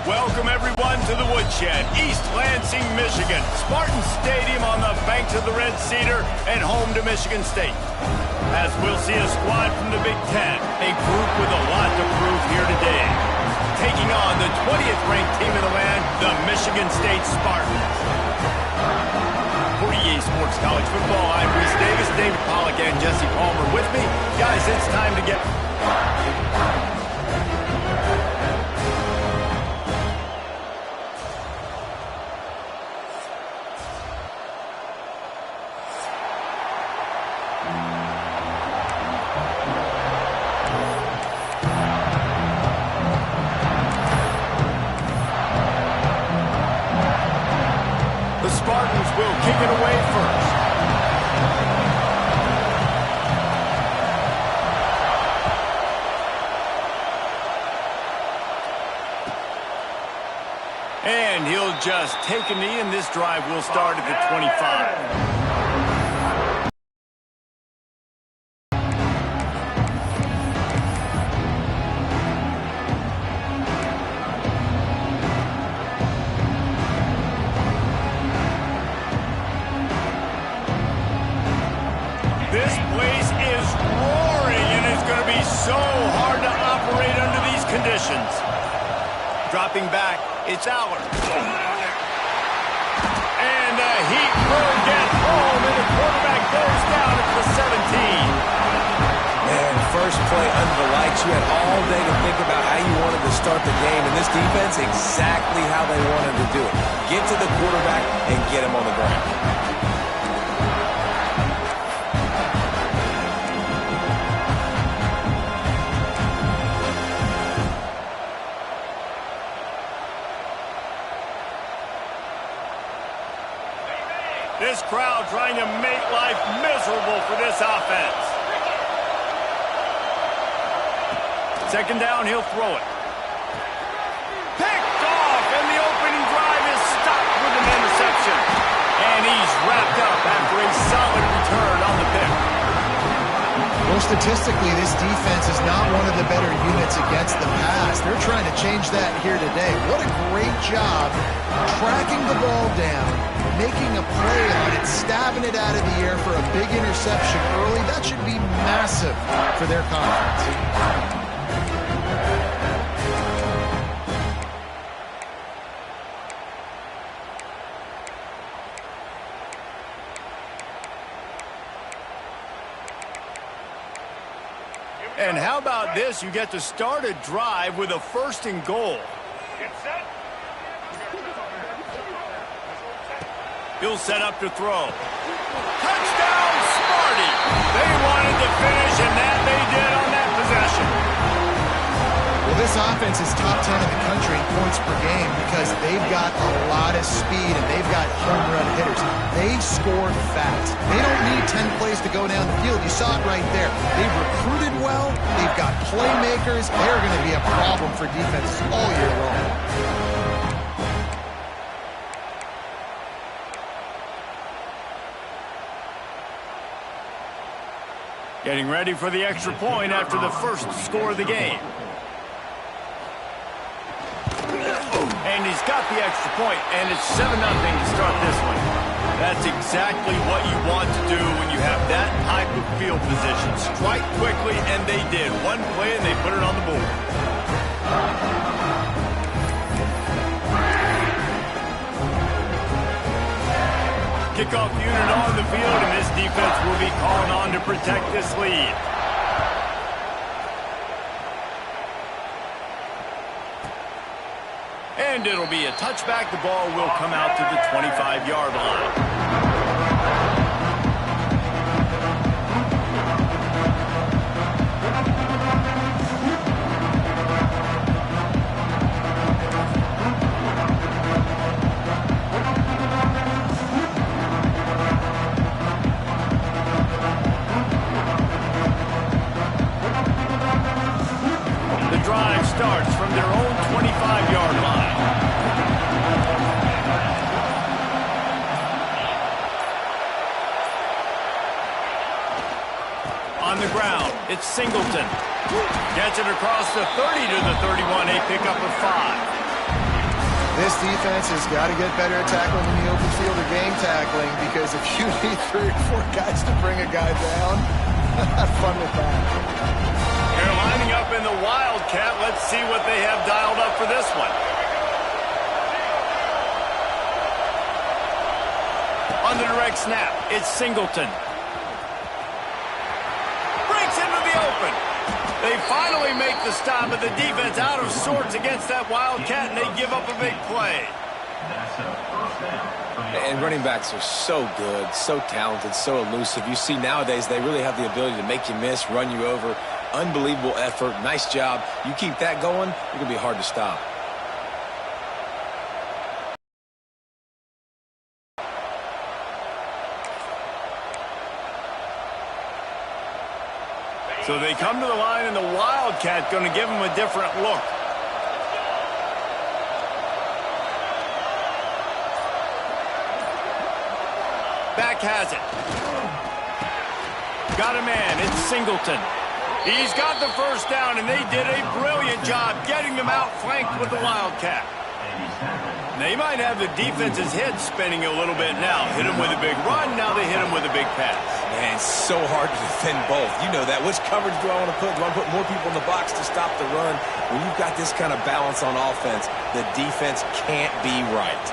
Welcome everyone to the Woodshed, East Lansing, Michigan. Spartan Stadium on the banks of the Red Cedar and home to Michigan State. As we'll see a squad from the Big Ten, a group with a lot to prove here today. Taking on the 20th ranked team in the land, the Michigan State Spartans. For EA Sports College Football, I'm Reese Davis, David Pollack, and Jesse Palmer with me. Guys, it's time to get... The Spartans will kick it away first. And he'll just take a knee, and this drive will start at the 25. This place is roaring, and it's going to be so hard to operate under these conditions. Dropping back, it's Aller. And the Heat will get home, and the quarterback goes down at the 17. Man, first play under the lights. You had all day to think about how you wanted to start the game, and this defense, exactly how they wanted to do it. Get to the quarterback and get him on the ground. This crowd trying to make life miserable for this offense. Second down, he'll throw it. Picked off, and the opening drive is stopped with an interception. And he's wrapped up after a solid return on the pick. Well, statistically, this defense is not one of the better units against the pass. They're trying to change that here today. What a great job tracking the ball down, making a play on it, stabbing it out of the air for a big interception early. That should be massive for their confidence. And how about this? You get to start a drive with a first and goal. He'll set up to throw. Touchdown, Sparty! They wanted to finish, and that they did on that possession. Well, this offense is top 10 in the country in points per game because they've got a lot of speed and they've got home run hitters. They score fast. They don't need 10 plays to go down the field. You saw it right there. They've recruited well. They've got playmakers. They're going to be a problem for defenses all year long. Getting ready for the extra point after the first score of the game. And he's got the extra point, and it's 7-0 to start this one. That's exactly what you want to do when you have that type of field position. Strike quickly, and they did. One play, and they put it on the board. Kickoff unit on the field, and this defense will be called on to protect this lead. And it'll be a touchback. The ball will come out to the 25-yard line. The drive starts from their own 25-yard line. On the ground, it's Singleton. Gets it across the 30 to the 31, a pickup of 5. This defense has got to get better at tackling in the open field or game tackling, because if you need 3 or 4 guys to bring a guy down, have fun with that. They're lining up in the Wildcat. Let's see what they have dialed up for this one. On the direct snap, it's Singleton. Breaks into the open. They finally make the stop, but the defense out of sorts against that Wildcat, and they give up a big play. And running backs are so good, so talented, so elusive. You see nowadays they really have the ability to make you miss, run you over. Unbelievable effort. Nice job. You keep that going, it's going to be hard to stop. So they come to the line, and the Wildcat going to give them a different look. Back has it. Got a man. It's Singleton. He's got the first down, and they did a brilliant job getting them out flanked with the Wildcat. They might have the defense's head spinning a little bit now. Hit him with a big run, now they hit him with a big pass. Man, it's so hard to defend both. You know that. Which coverage do I want to put? Do I want to put more people in the box to stop the run? When you've got this kind of balance on offense, the defense can't be right.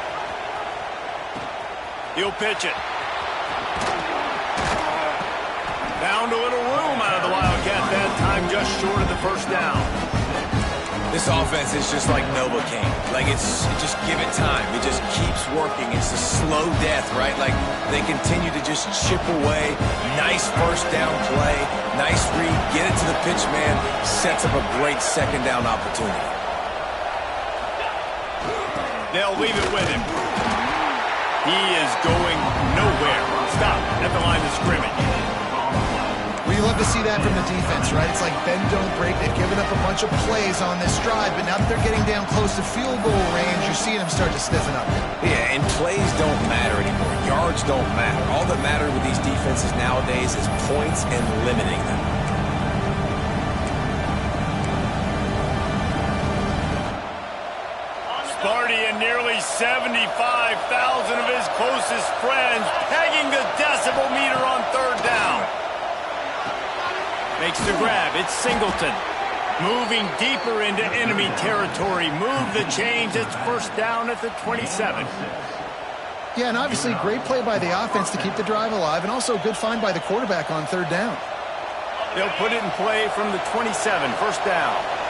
He'll pitch it. Found a little room out of the Wildcat that time, just short of the first down. This offense is just like Novocaine. Like, just give it time. It just keeps working. It's a slow death, right? Like, they continue to just chip away. Nice first down play. Nice read. Get it to the pitch man. Sets up a great second down opportunity. They'll leave it with him. He is going nowhere. Stop at the line of scrimmage. Well, you love to see that from the defense, right? It's like bend, don't break. They've given up a bunch of plays on this drive, but now that they're getting down close to field goal range, you're seeing them start to stiffen up. Yeah, and plays don't matter anymore. Yards don't matter. All that matters with these defenses nowadays is points and limiting them. Sparty and nearly 75,000 of his closest friends pegging the decibel meter on third down. Makes the grab. It's Singleton. Moving deeper into enemy territory. Move the chains. It's first down at the 27. Yeah, and obviously great play by the offense to keep the drive alive, and also a good find by the quarterback on third down. They'll put it in play from the 27. First down.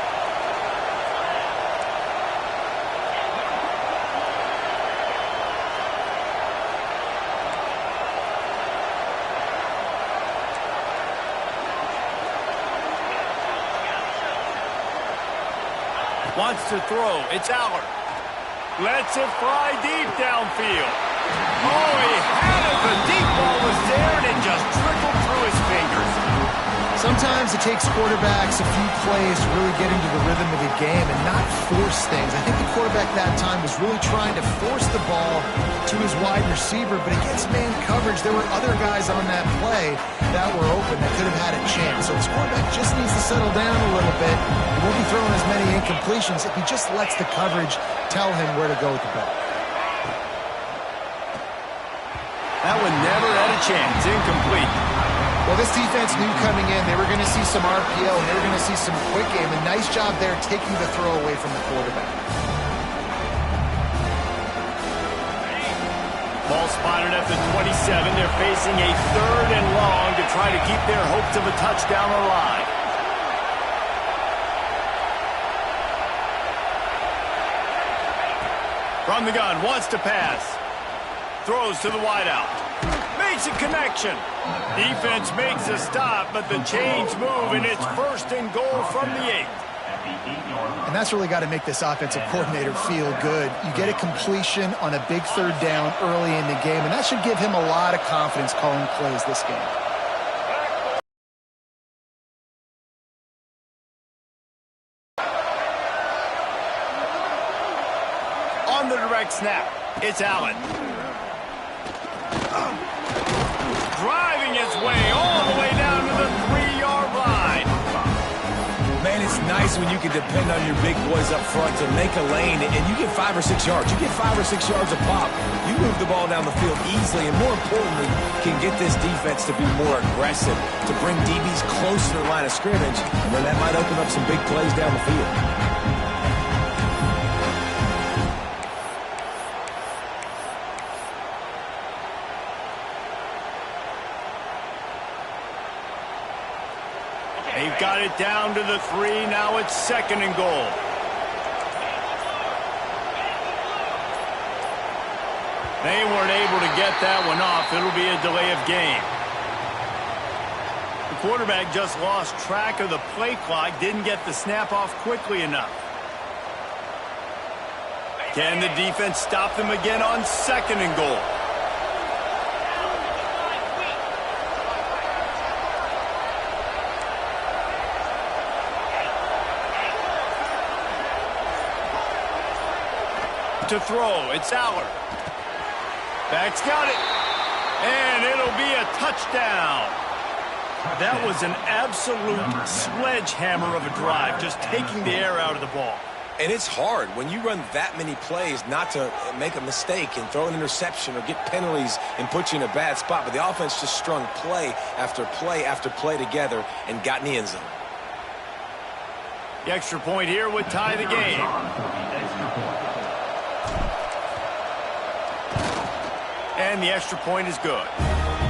Wants to throw. It's Allard. Lets it fly deep downfield. Oh, he had it. The deep ball was there, and it just trickled through his fingers. Sometimes it takes quarterbacks a few plays to really get into the rhythm of the game and not force things. I think the quarterback that time was really trying to force the ball to his wide receiver, but against man coverage, there were other guys on that play that were open that could have had a chance. So this quarterback just needs to settle down a little bit. He won't be throwing as many incompletions if he just lets the coverage tell him where to go with the ball. That one never had a chance. Incomplete. Well, this defense knew coming in they were going to see some RPO, and they were going to see some quick game. A nice job there taking the throw away from the quarterback. Ball spotted at the 27. They're facing a third and long to try to keep their hopes of a touchdown alive. From the gun, wants to pass. Throws to the wideout. Makes a connection. Defense makes a stop, but the chains move, and it's first and goal from the 8. And that's really got to make this offensive coordinator feel good. You get a completion on a big third down early in the game, and that should give him a lot of confidence calling plays this game. On the direct snap, it's Allen. Driving his way all the way down to the 3-yard line. Man, it's nice when you can depend on your big boys up front to make a lane, and you get 5 or 6 yards. You get 5 or 6 yards a pop. You move the ball down the field easily, and more importantly, can get this defense to be more aggressive, to bring DBs close to the line of scrimmage, and then that might open up some big plays down the field. They've got it down to the 3. Now it's 2nd and goal. They weren't able to get that one off. It'll be a delay of game. The quarterback just lost track of the play clock, didn't get the snap off quickly enough. Can the defense stop them again on 2nd and goal? To throw, it's Aller. Back's got it, and it'll be a touchdown. That was an absolute sledgehammer of a drive, just taking the air out of the ball. And it's hard when you run that many plays not to make a mistake and throw an interception or get penalties and put you in a bad spot. But the offense just strung play after play after play together and got in the end zone. The extra point here would tie the game. And the extra point is good.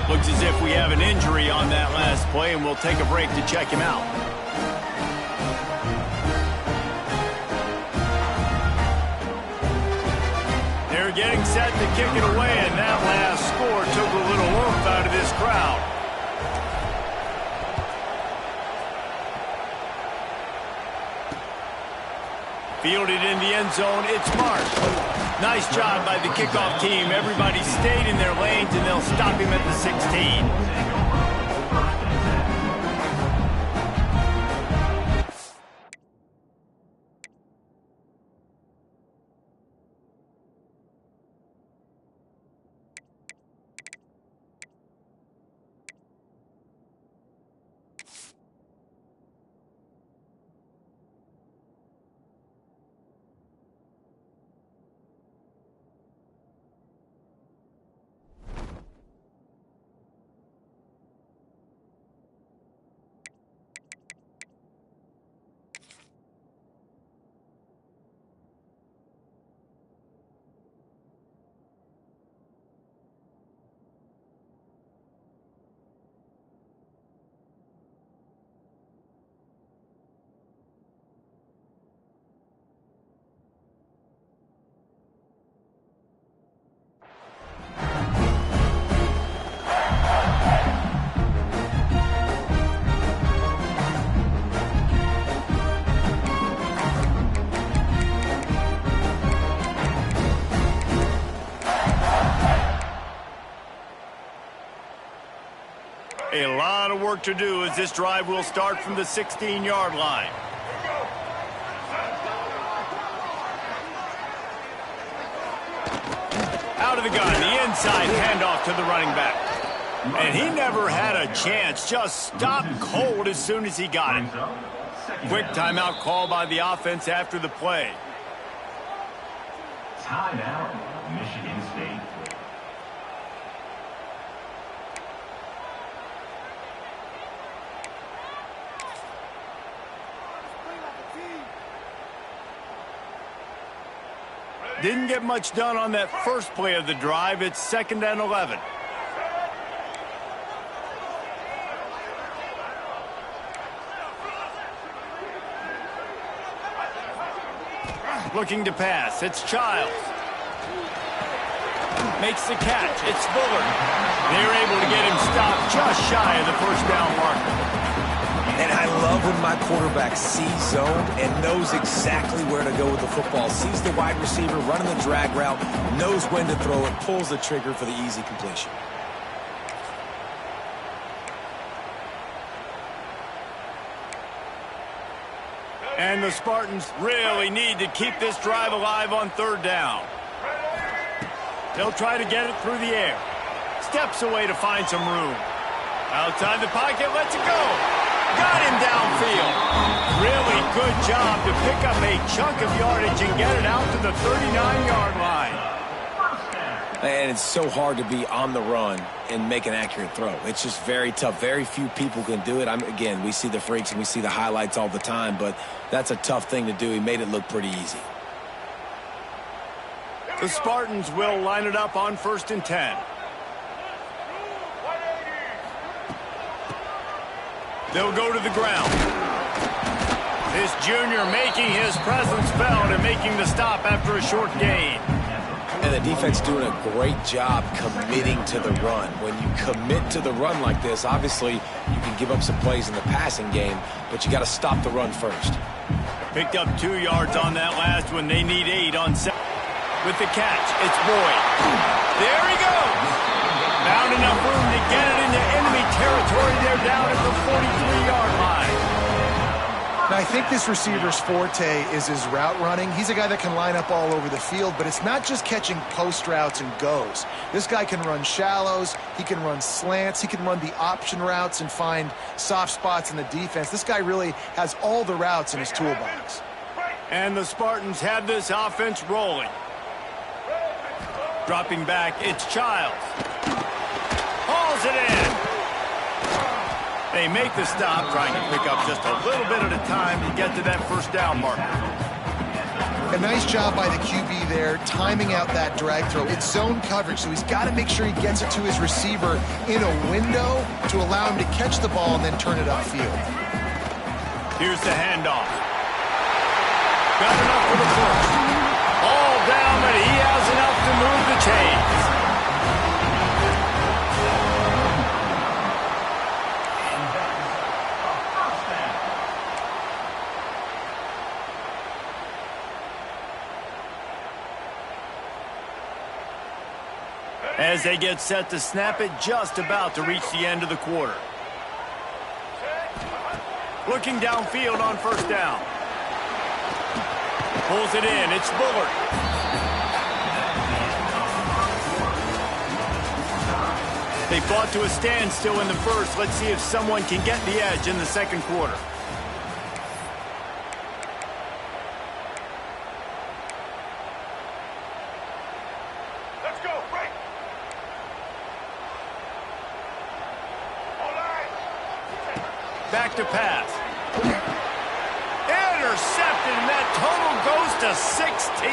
Looks as if we have an injury on that last play, and we'll take a break to check him out. They're getting set to kick it away, and that last score took a little oomph out of this crowd. Fielded in the end zone, it's Mark. Nice job by the kickoff team. Everybody stayed in their lanes, and they'll stop him at the 16. A lot of work to do as this drive will start from the 16-yard line. Out of the gun, the inside handoff to the running back. And he never had a chance, just stopped cold as soon as he got it. Quick timeout call by the offense after the play. Timeout, Michigan State. Didn't get much done on that first play of the drive. It's 2nd and 11. Looking to pass. It's Childs. Makes the catch. It's Bullard. They're able to get him stopped just shy of the first down marker. And I love when my quarterback sees zoned and knows exactly where to go with the football. Sees the wide receiver running the drag route, knows when to throw it, pulls the trigger for the easy completion. And the Spartans really need to keep this drive alive on 3rd down. They'll try to get it through the air. Steps away to find some room. Outside the pocket, lets it go. Got him downfield. really good job to pick up a chunk of yardage and get it out to the 39-yard line. And it's so hard to be on the run and make an accurate throw. It's just very tough. Very few people can do it. Again, we see the freaks and we see the highlights all the time, but that's a tough thing to do. He made it look pretty easy. The Spartans will line it up on 1st and 10. They'll go to the ground. This junior making his presence felt and making the stop after a short gain. And the defense doing a great job committing to the run. When you commit to the run like this, obviously you can give up some plays in the passing game, but you got to stop the run first. Picked up 2 yards on that last one. They need 8 on 7. With the catch, it's Boyd. There he goes. Found enough room to get it into enemy territory. They're down at the 43-yard line. Now, I think this receiver's forte is his route running. He's a guy that can line up all over the field, but it's not just catching post routes and goes. This guy can run shallows, he can run slants, he can run the option routes and find soft spots in the defense. This guy really has all the routes in his toolbox. And the Spartans have this offense rolling. Dropping back, it's Childs. Hauls it in. They make the stop, trying to pick up just a little bit at a time to get to that first down marker. A nice job by the QB there, timing out that drag throw. It's zone coverage, so he's got to make sure he gets it to his receiver in a window to allow him to catch the ball and then turn it upfield. Here's the handoff. Got enough for the first. All down, but he has enough to move the chains. As they get set to snap it, just about to reach the end of the quarter. Looking downfield on 1st down. Pulls it in, it's Bullard. They fought to a standstill in the first. Let's see if someone can get the edge in the 2nd quarter. Back to pass. Intercepted, and that total goes to 16.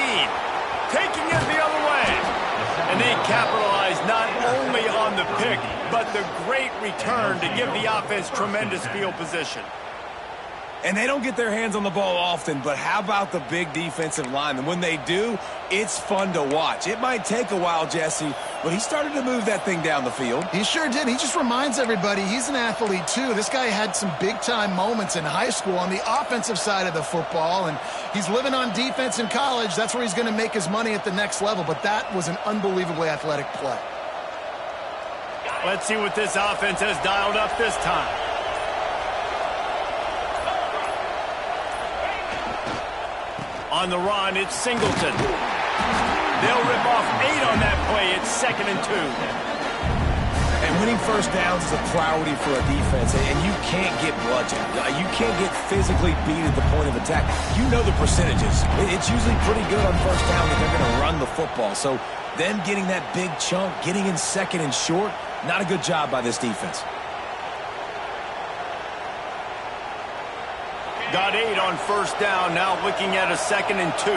Taking it the other way. And they capitalize not only on the pick, but the great return to give the offense tremendous field position. And they don't get their hands on the ball often, but how about the big defensive line? And when they do, it's fun to watch. It might take a while, Jesse, but he started to move that thing down the field. He sure did. He just reminds everybody he's an athlete, too. This guy had some big-time moments in high school on the offensive side of the football, and he's living on defense in college. That's where he's going to make his money at the next level, but that was an unbelievably athletic play. Let's see what this offense has dialed up this time. On the run, it's Singleton. They'll rip off 8 on that play. It's 2nd and 2. And winning first downs is a priority for a defense, and you can't get bludgeoned. You can't get physically beat at the point of attack. You know the percentages. It's usually pretty good on first down that they're going to run the football. So then getting that big chunk, getting in 2nd and short, not a good job by this defense. Got 8 on first down, now looking at a 2nd and 2.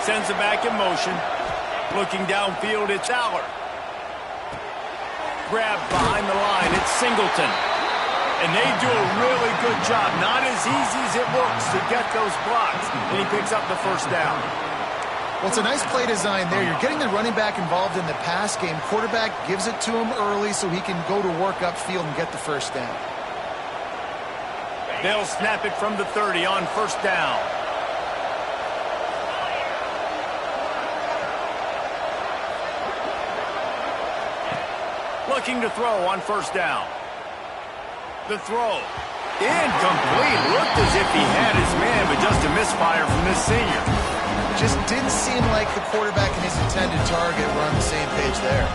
Sends it back in motion. Looking downfield, it's Aller. Grabbed behind the line, it's Singleton. And they do a really good job, not as easy as it looks, to get those blocks. And he picks up the first down. Well, it's a nice play design there. You're getting the running back involved in the pass game. Quarterback gives it to him early so he can go to work upfield and get the first down. They'll snap it from the 30 on first down. Looking to throw on first down. The throw. Incomplete. Looked as if he had his man, but just a misfire from this senior. Just didn't seem like the quarterback and his intended target were on the same page there.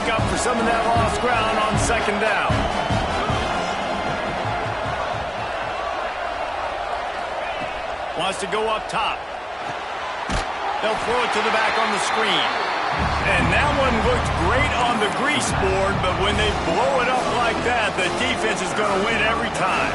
make up for some of that lost ground on second down. Wants to go up top. They'll throw it to the back on the screen. And that one looked great on the grease board, but when they blow it up like that, the defense is going to win every time.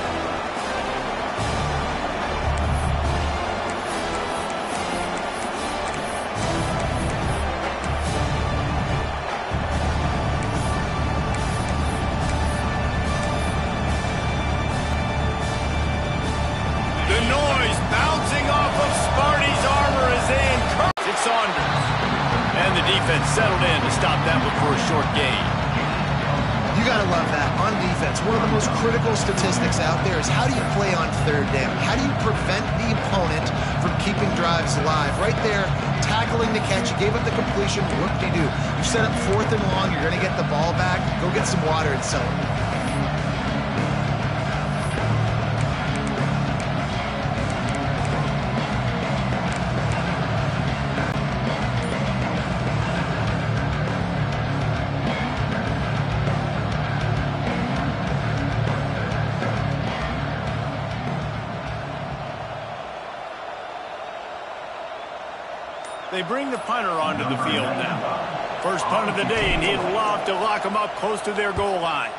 The noise bouncing off of Sparty's armor as they encourage it. Saunders. And the defense settled in to stop that one for a short gain. You got to love that. On defense, one of the most critical statistics out there is how do you play on third down? How do you prevent the opponent from keeping drives alive? Right there, tackling the catch. You gave up the completion. What do? You set up 4th and long. You're going to get the ball back. Go get some water and celebrate. They bring the punter onto the field now. First punt of the day, and he'd love to lock them up close to their goal line.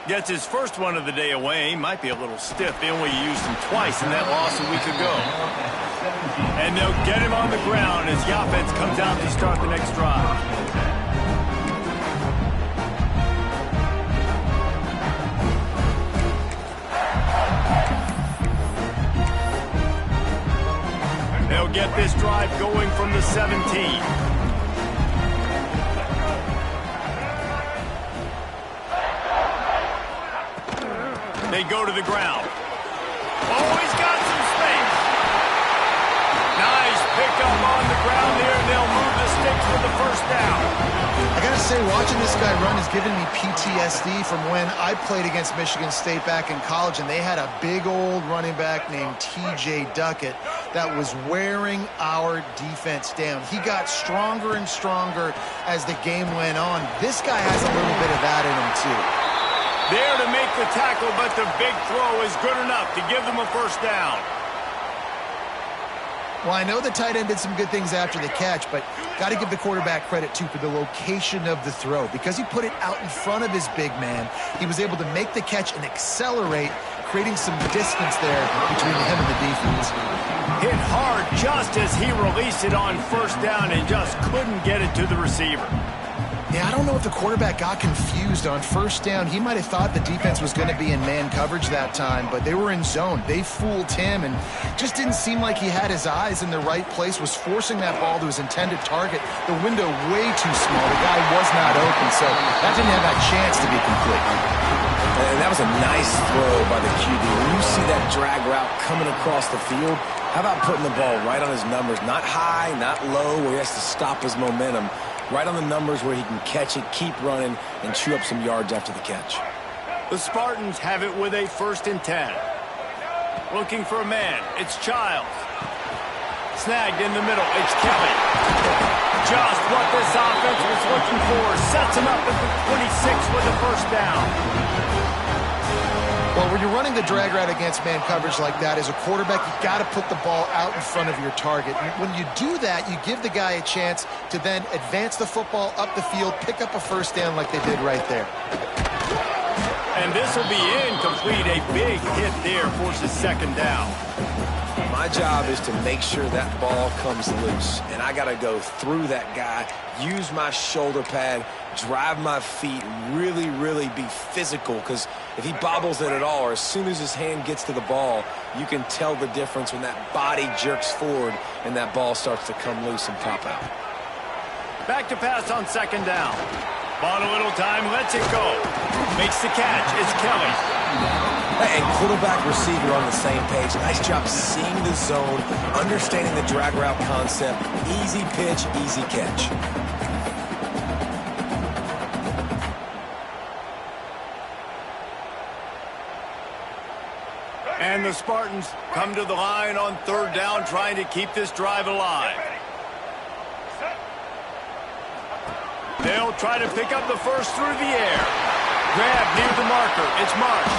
Gets his first one of the day away. Might be a little stiff. They only used him twice in that loss a week ago. And they'll get him on the ground as the offense comes out to start the next drive. They'll get this drive going from the 17. They go to the ground. Oh, he's got some space. Nice pickup on the ground here. They'll move the sticks for the first down. I got to say, watching this guy run has given me PTSD from when I played against Michigan State back in college, and they had a big old running back named T.J. Duckett that was wearing our defense down. He got stronger and stronger as the game went on. This guy has a little bit of that in him, too. There to make the tackle, but the big throw is good enough to give them a first down. Well, I know the tight end did some good things after the catch, but got to give the quarterback credit, too, for the location of the throw. Because he put it out in front of his big man, he was able to make the catch and accelerate, creating some distance there between him and the defense. Hit hard just as he released it on first down and just couldn't get it to the receiver. Yeah, I don't know if the quarterback got confused on first down. He might have thought the defense was going to be in man coverage that time, but they were in zone. They fooled him and just didn't seem like he had his eyes in the right place, was forcing that ball to his intended target. The window way too small. The guy was not open, so that didn't have that chance to be complete. And that was a nice throw by the QB. When you see that drag route coming across the field, how about putting the ball right on his numbers? Not high, not low, where he has to stop his momentum. Right on the numbers where he can catch it, keep running, and chew up some yards after the catch. The Spartans have it with a 1st and 10. Looking for a man. It's Childs. Snagged in the middle. It's Kelly. Just what this offense was looking for. Sets him up at the 26 with a first down. Well, when you're running the drag route against man coverage like that, as a quarterback, you got to put the ball out in front of your target. When you do that, you give the guy a chance to then advance the football up the field, pick up a first down like they did right there. And this will be incomplete. A big hit there forces second down. My job is to make sure that ball comes loose, and I got to go through that guy, use my shoulder pad, drive my feet, really, really be physical, because if he bobbles it at all, or as soon as his hand gets to the ball, you can tell the difference when that body jerks forward and that ball starts to come loose and pop out. Back to pass on second down. Bought a little time, lets it go. Makes the catch. It's Kelly. And quarterback, receiver on the same page. Nice job seeing the zone, understanding the drag route concept. Easy pitch, easy catch. And the Spartans come to the line on third down, trying to keep this drive alive. They'll try to pick up the first through the air. Grab near the marker. It's Marsh.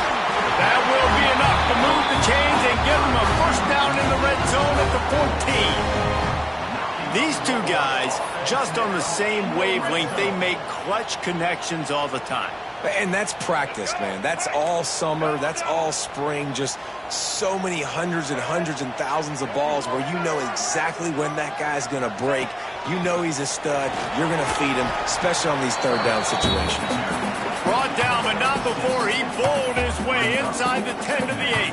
That will be enough to move the chains and give them a first down in the red zone at the 14. These two guys, just on the same wavelength, they make clutch connections all the time. And that's practice, man. That's all summer. That's all spring. Just so many hundreds and thousands of balls where you know exactly when that guy's going to break. You know he's a stud. You're going to feed him, especially on these third down situations. Brought down, but not before he bowled his way inside the 10 to the 8.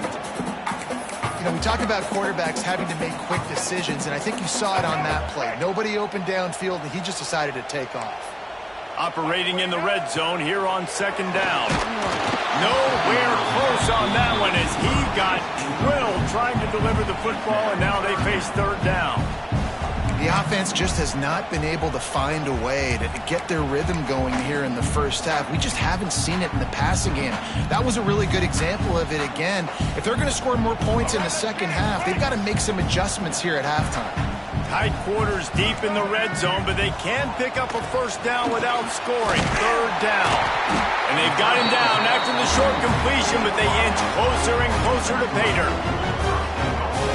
You know, we talk about quarterbacks having to make quick decisions, and I think you saw it on that play. Nobody open downfield, and he just decided to take off. Operating in the red zone here on second down. Nowhere close on that one as he got drilled trying to deliver the football, and now they face third down. The offense just has not been able to find a way to get their rhythm going here in the first half. We just haven't seen it in the passing game. That was a really good example of it again. If they're going to score more points in the second half, they've got to make some adjustments here at halftime. Tight quarters deep in the red zone, but they can pick up a first down without scoring. Third down. And they've got him down after the short completion, but they inch closer and closer to pay dirt.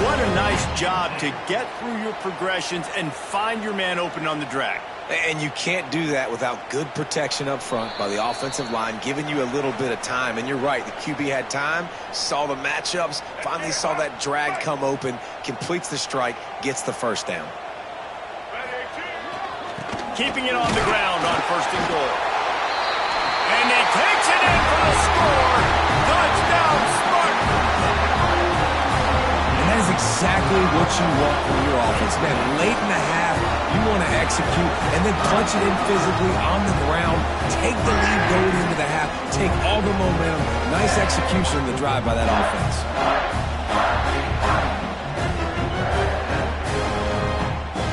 What a nice job to get through your progressions and find your man open on the drag. And you can't do that without good protection up front by the offensive line, giving you a little bit of time. And you're right, the QB had time, saw the matchups, finally saw that drag come open, completes the strike, gets the first down. Keeping it on the ground on first and goal. And he takes it in for the score. Touchdown, Spartan. That is exactly what you want from your offense. Man, late in the half, you want to execute and then punch it in physically on the ground, take the lead going into the half, take all the momentum. Nice execution in the drive by that offense.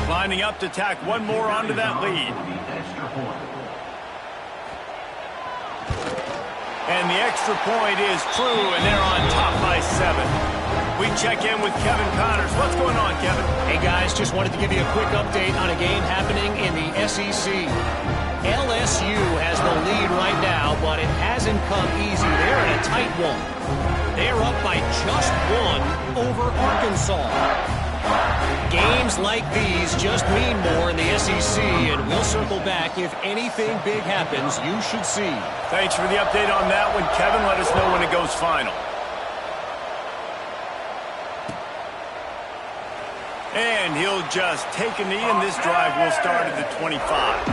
Lining up to tack one more onto that lead. And the extra point is true, and they're on top by 7. We check in with Kevin Connors. What's going on, Kevin? Hey, guys, just wanted to give you a quick update on a game happening in the SEC. LSU has the lead right now, but it hasn't come easy. They're in a tight one. They're up by just 1 over Arkansas. Games like these just mean more in the SEC, and we'll circle back. If anything big happens, you should see. Thanks for the update on that one, Kevin. Let us know when it goes final. And he'll just take a knee, and this drive will start at the 25.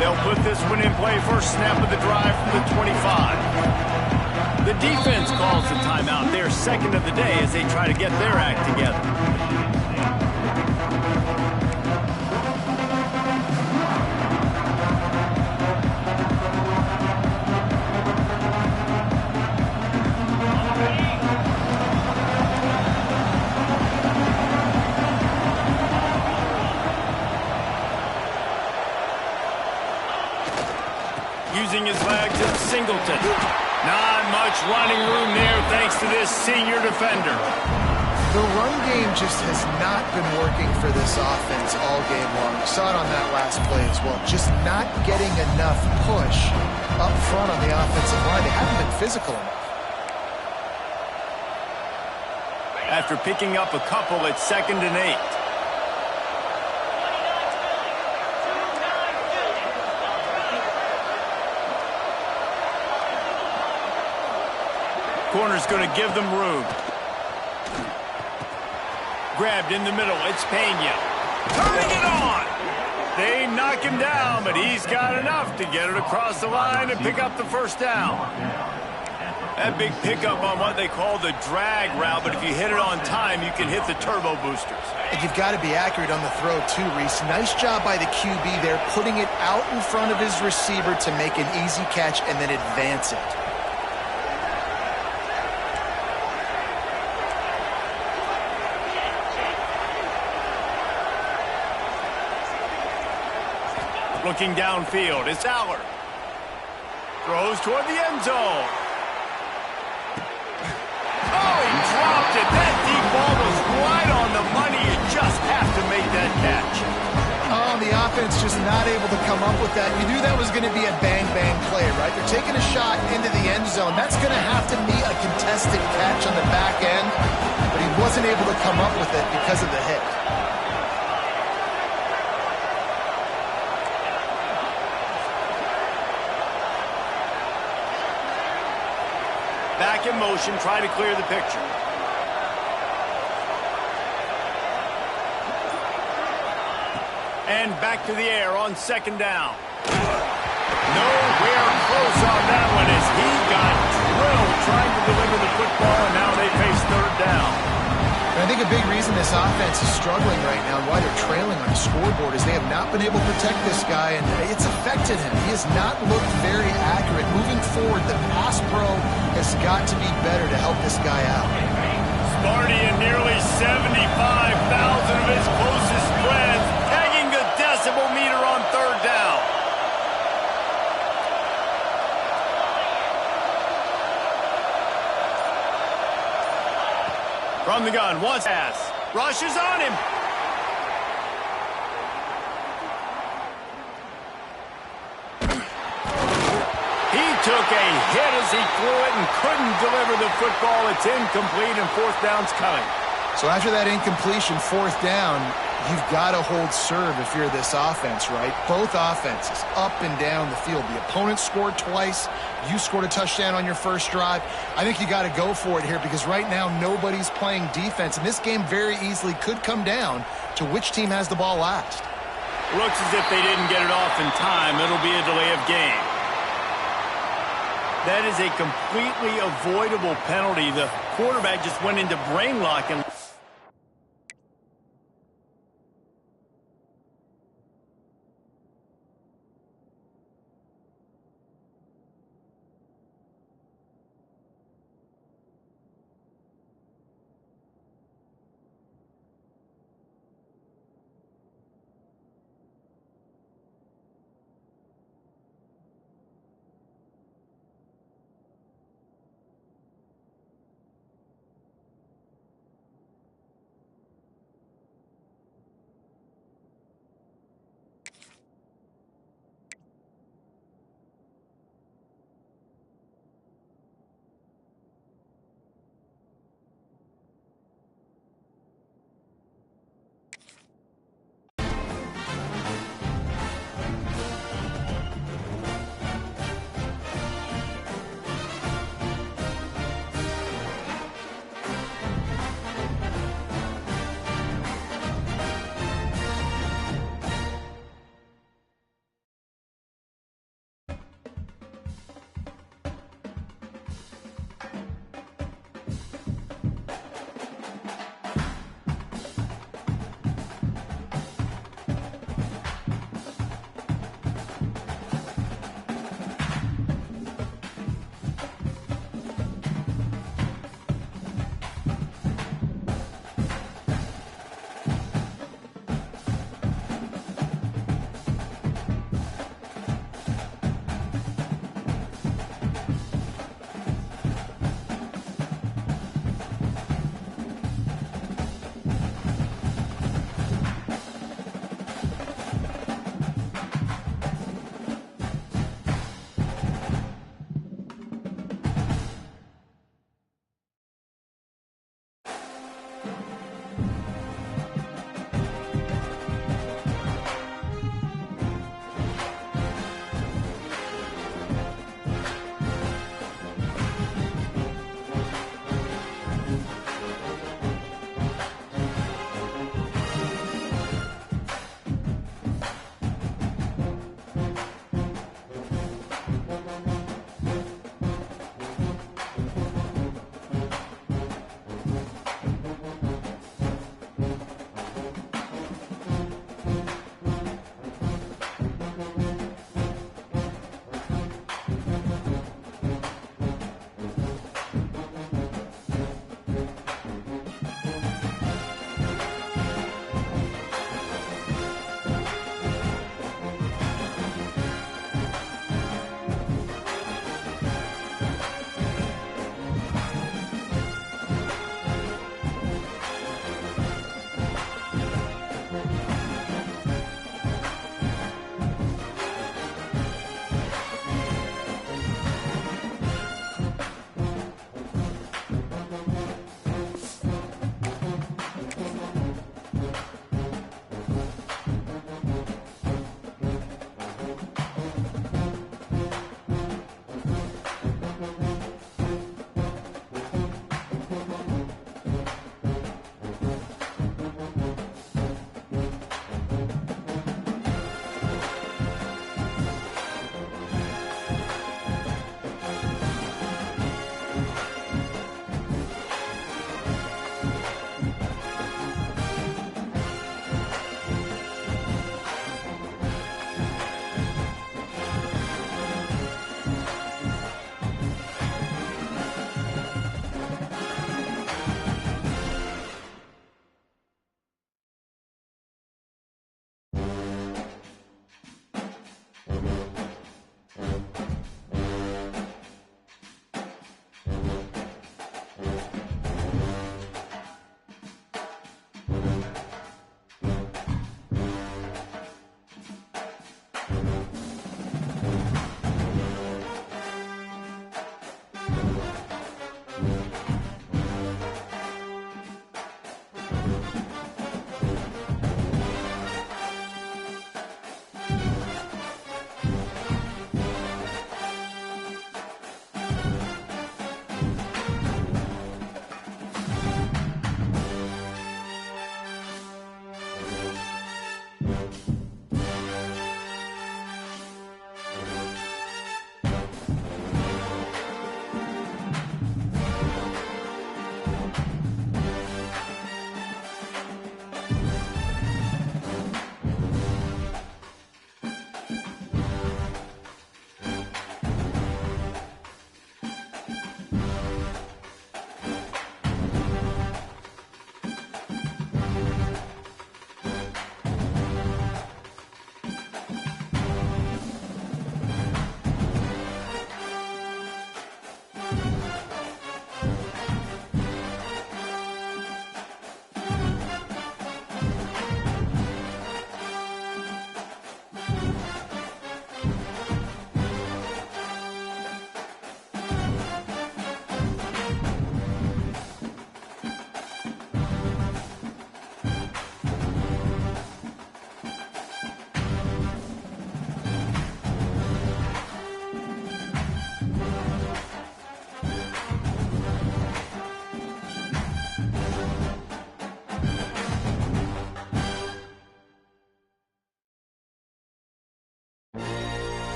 They'll put this one in play. First snap of the drive from the 25. The defense calls the timeout. Their second of the day as they try to get their act together. Using his legs at Singleton. Not much running room there thanks to this senior defender. The run game just has not been working for this offense all game long. We saw it on that last play as well. Just not getting enough push up front on the offensive line. They haven't been physical enough. After picking up a couple, it's 2nd and 8. Corner's going to give them room. Grabbed in the middle. It's Pena. Turning it on. They knock him down, but he's got enough to get it across the line and pick up the first down. That big pickup on what they call the drag route, but if you hit it on time, you can hit the turbo boosters. And you've got to be accurate on the throw too, Reese. Nice job by the QB there, putting it out in front of his receiver to make an easy catch and then advance it. Looking downfield, it's Aller. Throws toward the end zone. Oh, he dropped it. That deep ball was right on the money. You just have to make that catch. Oh, the offense just not able to come up with that. You knew that was going to be a bang-bang play, right? They're taking a shot into the end zone. That's going to have to be a contested catch on the back end, but he wasn't able to come up with it because of the hit. Back in motion, try to clear the picture. And back to the air on second down. Nowhere close on that one as he got drilled trying to deliver the football, and now they face third down. And I think a big reason this offense is struggling right now and why they're trailing on the scoreboard is they have not been able to protect this guy, and it's affected him. He has not looked very accurate. Moving forward, the pass pro has got to be better to help this guy out. Sparty and nearly 75,000 of his closest friends tagging the decibel meter on third down. From the gun, wants pass. Rushes on him. He took a hit as he threw it and couldn't deliver the football. It's incomplete and fourth down's coming. So after that incompletion, fourth down, you've got to hold serve if you're this offense, right? Both offenses up and down the field. The opponent scored twice. You scored a touchdown on your first drive. I think you got to go for it here because right now nobody's playing defense, and this game very easily could come down to which team has the ball last. Looks as if they didn't get it off in time. It'll be a delay of game. That is a completely avoidable penalty. The quarterback just went into brain lock and